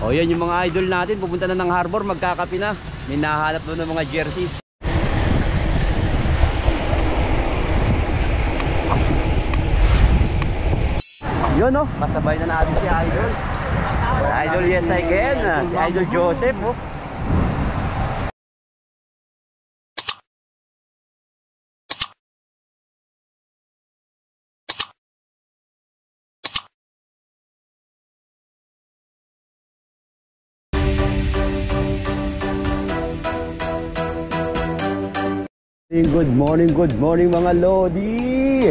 O yan yung mga idol natin, pupunta na ng harbor, magkakapi na. May nahanap doon ng mga jerseys. Yun o, kasabay na natin si Idol. Idol Yes I Can, si Idol Joseph o. Good morning mga Lodi.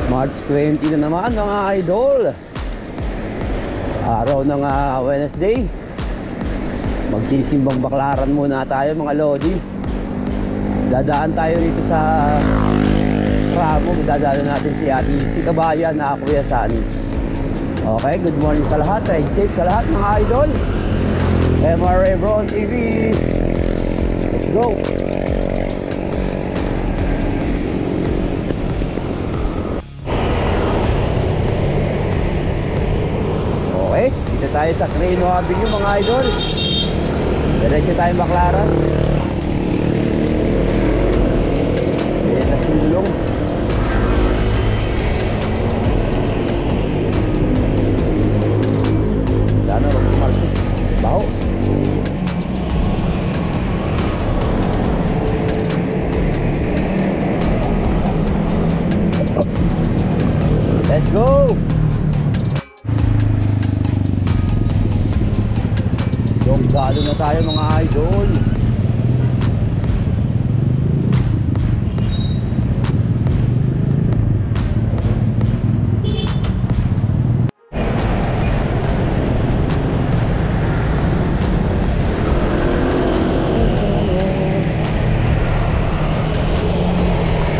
March 20 na naman mga idol. Araw ng Wednesday. Magsisimbang baklaran muna tayo mga Lodi. Dadaan tayo dito sa Ramo. Dadaan natin si Kabayan na Kuya Sani. Okay, good morning sa lahat. Ride safe sa lahat mga idol. MRA Bron TV. Let's go. Okay, dito tayo sa Creno Avenue mga idol. Diretso tayo Baclaran. Ayan na sulong. Sana wag kumalsik. Baho. Let's go! Donggalo na tayo mga idol.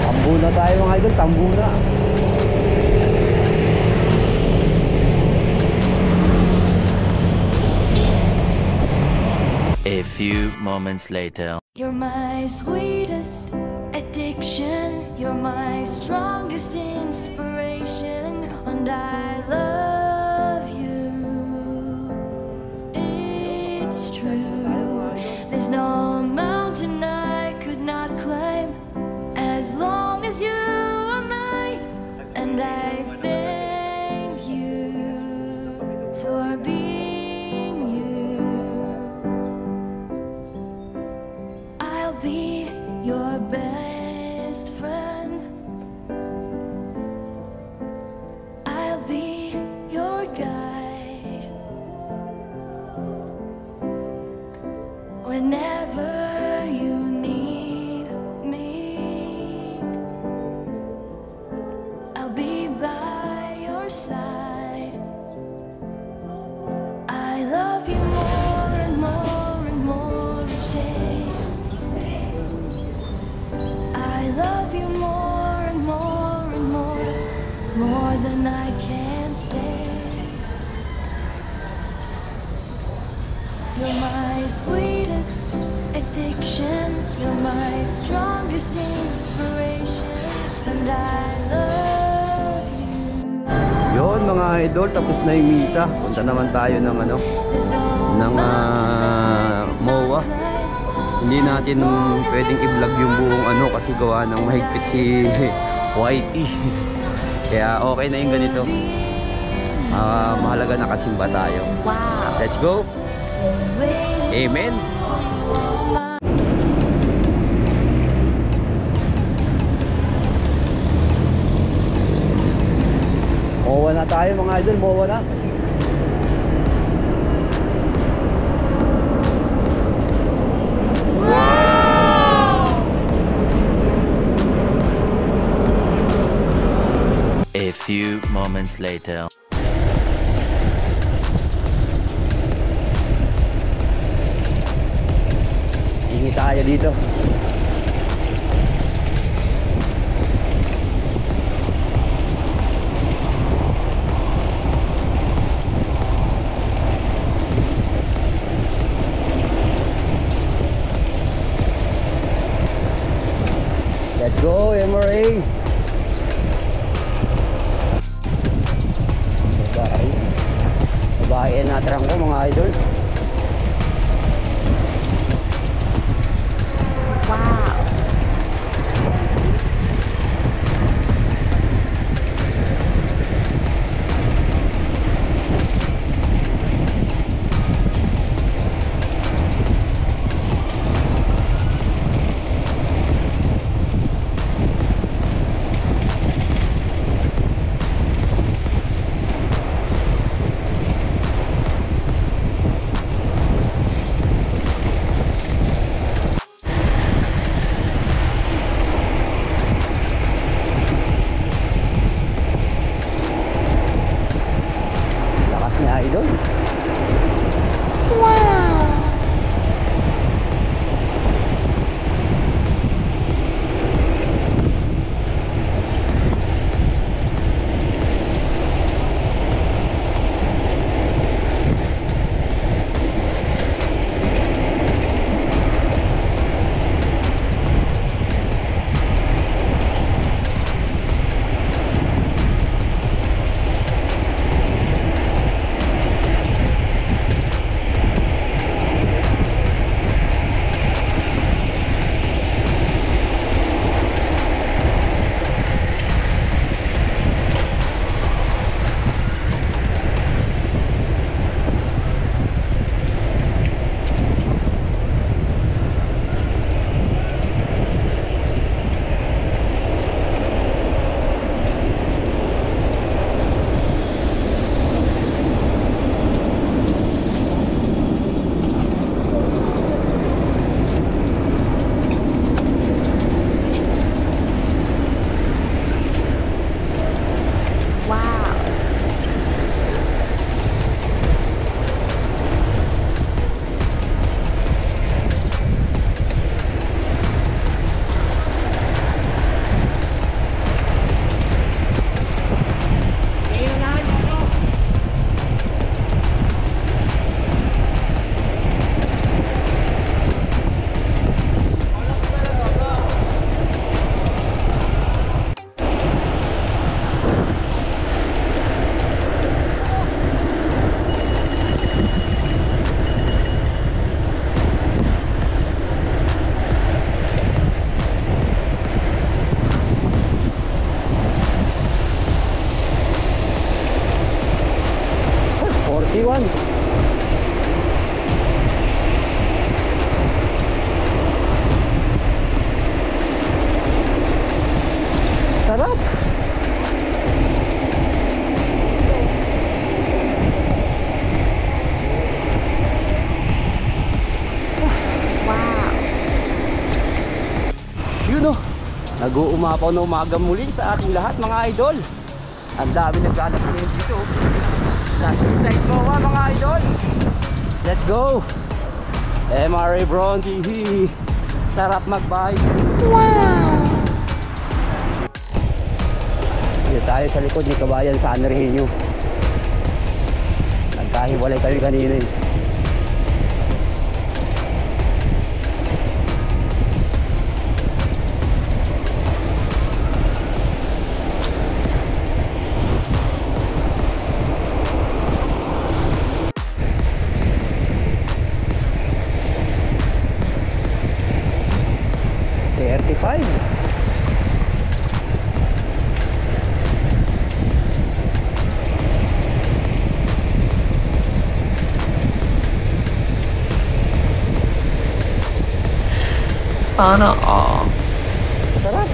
Tambo na tayo mga idol, tambo na. A few moments later. You're my sweetest addiction. You're my strongest inspiration. And I love you. It's true. There's no mountain I could not climb as long as you are mine. And I thank you for being be your best friend. I'll be your guide whenever you need me. I'll be by your side. I love you more and more and more each day. I love you more and more and more than I can say. You're my sweetest addiction. You're my strongest inspiration. And I love you. Yun mga idol, tapos na yung misa. Punta naman tayo ng MOA. Hindi natin pwedeng i-vlog yung buong kasi gawa ng mahigpit si Whitey. Kaya okay na yung ganito. Mahalaga nakasimba tayo. Let's go. Amen. MOA na tayo mga idol, MOA na. A few moments later. Hingi tayo dito. Let's go, MRA. Bayan na ko mga idol. Wow. Lakas ni idol. Iwan. Sarap. Yun o, nag-uumapaw na umaga muli sa ating lahat mga idol. Ang dami naglalap ngayon dito. Nasa inside ko mga idol. Let's go. MRA Bronte. Sarap mag-bike. Wow. Dito tayo sa likod ni Kabayan sa San Regenio. Nagkahiwalay kami kanina eh. Sana all. Sarap.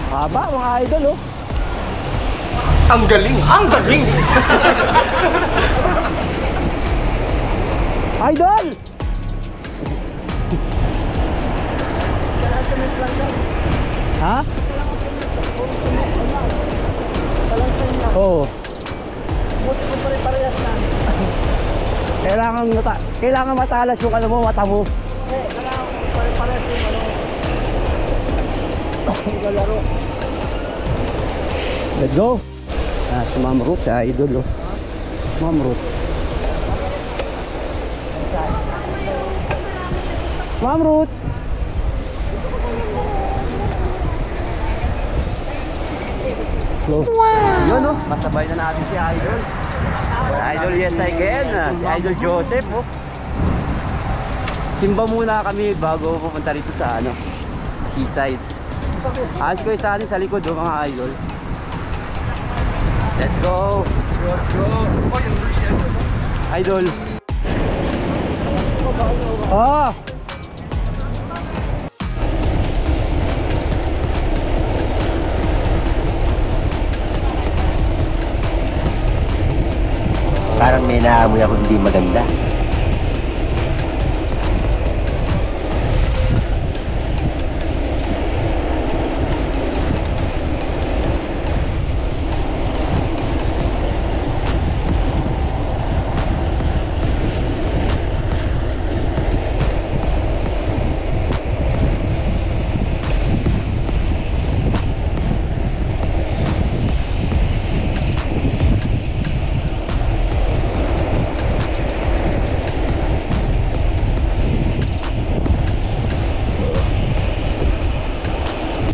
Haba mga idol oh. Ang galing! Ang galing! Idol! Ha? Oo. Kailangan matalas yung ano mo, mata mo. Let's go. Si Ma'am Ruth, sa idol oh. Ma'am Ruth. Ma'am Ruth. go. Wow! Yun oh, masabay na natin si Idol. Idol, yes I can. Si Idol Joseph oh. Simba muna kami bago pupunta rito sa ano, seaside. Alas ko sa atin sa likod oh, mga idol. Let's go! Let's go. Idol. Ah! Parang may naamoy ako hindi maganda.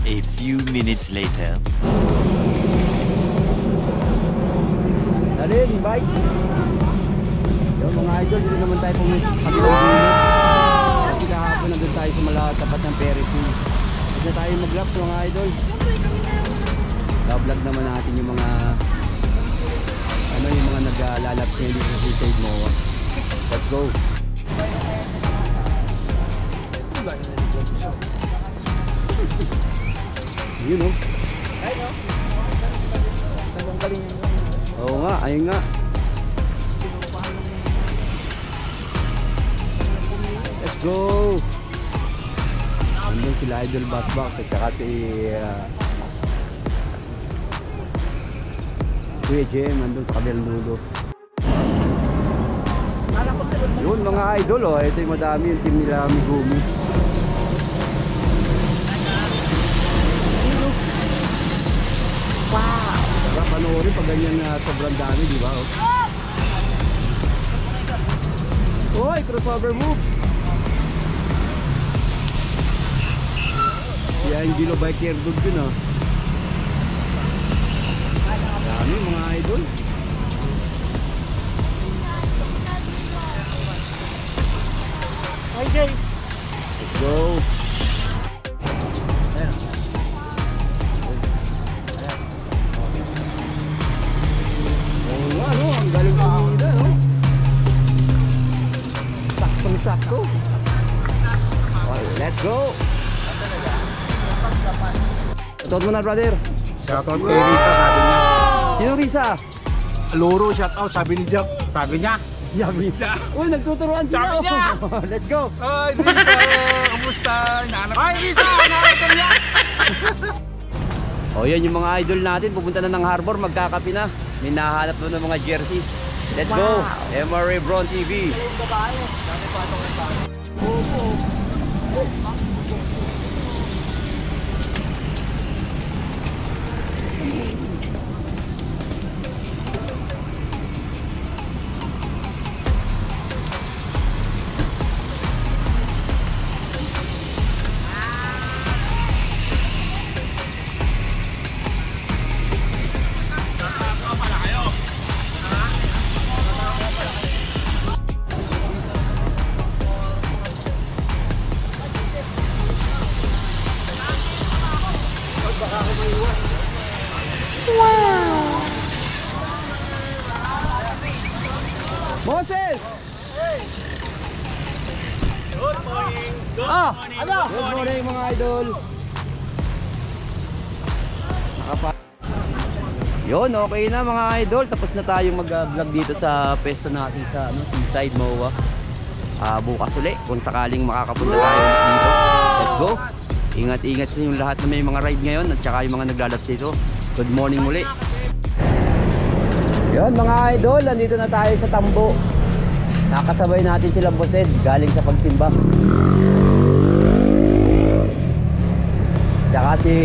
A few minutes later. Dali, bike. Yung mga idol, dito naman tayo pumunta. Kasi kahapon nandun tayo sa malatapat ng Ferris wheel. Huwag na tayo mag-laps mga idol. Vlog naman natin yung mga yung mga nag-lalaps ngayon dito sa Seaside MOA. Let's go. Yun oh. Oo nga, ayun nga. Let's go. Nandun sila Idol Basbox at saka si Kuya Jem nandun sa kabilang dulo. Yun mga idol oh, ito yung madami yung team nila Megumi. Wow! Sarap panoorin pag ganyan na sobrang dami, di ba? Oy, crossover move! Yan, Gilo Biker Dog yun oh. Dami mga idol. Okay. Let's go! Ang galing pa ako na, no? Saktong-sakto. Okay, let's go! Shoutout mo na, brother. Shoutout kay Risa, sabi niya. Sino Risa? Loro, shoutout, sabi ni Jack. Sabi niya. Yabi. Uy, nagtuturuan sila. Sabi niya. Let's go! Ay, Risa! Kamusta? Ay, Risa! Nakakita niya! O yan yung mga idol natin. Pupunta na ng harbor, magkakapi na. May nahanap doon ng mga jersey. Let's go! MRA Bron TV. Moses! Good morning! Good morning mga idol! Yun, okay na mga idol. Tapos na tayong mag-vlog dito sa pesta natin sa Seaside MOA. Bukas uli kung sakaling makakapunta tayo dito. Let's go! Ingat-ingat sa yung lahat na may mga ride ngayon at saka yung mga naglalabs dito. Good morning muli! Yun mga idol, nandito na tayo sa Tambo. Nakasabay natin silang Bosed galing sa pagsimba. Tsaka si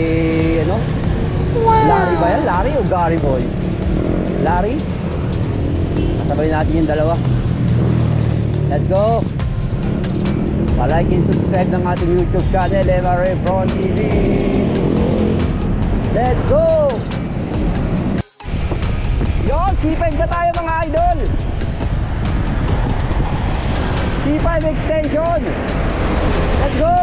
Larry ba yan? Larry o Gary Boy? Larry? Kasabay natin yung dalawa. Let's go! Pa-like and subscribe ng ating YouTube channel, MRA Bron TV. Let's go! Yon, C5 na tayo mga idol. C5 extension. Let's go.